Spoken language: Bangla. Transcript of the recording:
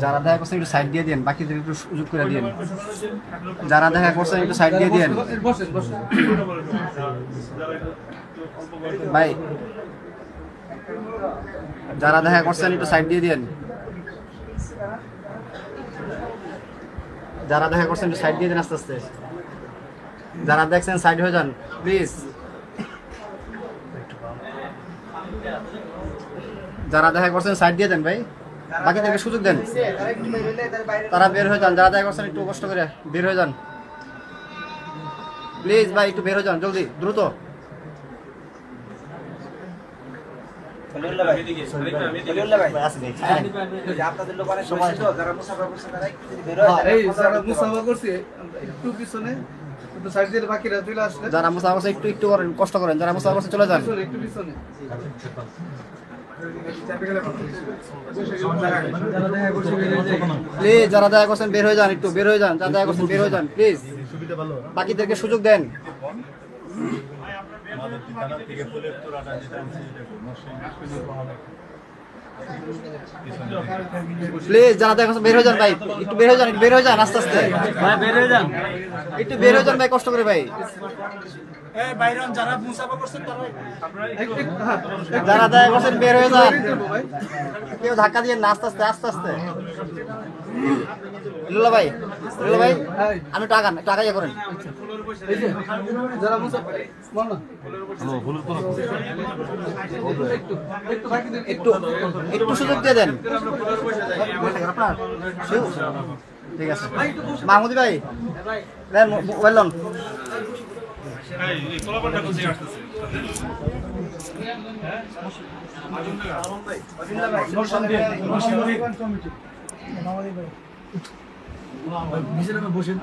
যারা দেখা করছেন একটু সাইড দিয়ে দেন, বাকিদের একটু সুযোগ করে দিন। যারা দেখা করছেন একটু সাইড দিয়ে দেন ভাই। যারা দেখা করছেন একটু সাইড দিয়ে দেন। যারা দেখা করছেন একটু সাইড দিয়ে দেন আস্তে আস্তে। যারা দেখছেন সাইড হয়ে যান প্লিজ। যারা দেখা করছেন সাইড দিয়ে দেন ভাই, বাকিদেরকে সুযোগ দেন, তারা বের হয়ে যান। যারা দেখা করছেন একটু কষ্ট করে বের হয়ে যান প্লিজ ভাই, একটু বের হয়ে যান জলদি দ্রুত। যারা মুসাফা করছে একটু একটু করেন, কষ্ট করেন। যারা মুসাফা করছে চলে যান প্লিজ। যারা দেখা করছেন বের হয়ে যান, একটু বের হয়ে যান। যারা দেখা করছেন বের হয়ে যান প্লিজ, বাকিদেরকে সুযোগ দেন প্লিজ। যারা দেখা করছেন বের হয়ে যান ভাই, একটু বের হয়ে যান, একটু বের হয়ে যান আস্তে আস্তে ভাই, বের হয়ে যান, একটু বের হয়ে যান ভাই, কষ্ট করে ভাই। যারা দেখা করছেন বের হয়ে যান, কেউ ধাক্কা দিয়ে না, আস্তে আস্তে আস্তে আস্তে। লুলা ভাই, লুলা ভাই আমি টাকা ইয়ে করেন। একটু একটু সুযোগ দিয়ে দেন। ঠিক আছে মাহমুদি ভাই, মোবাইল লন। বসেন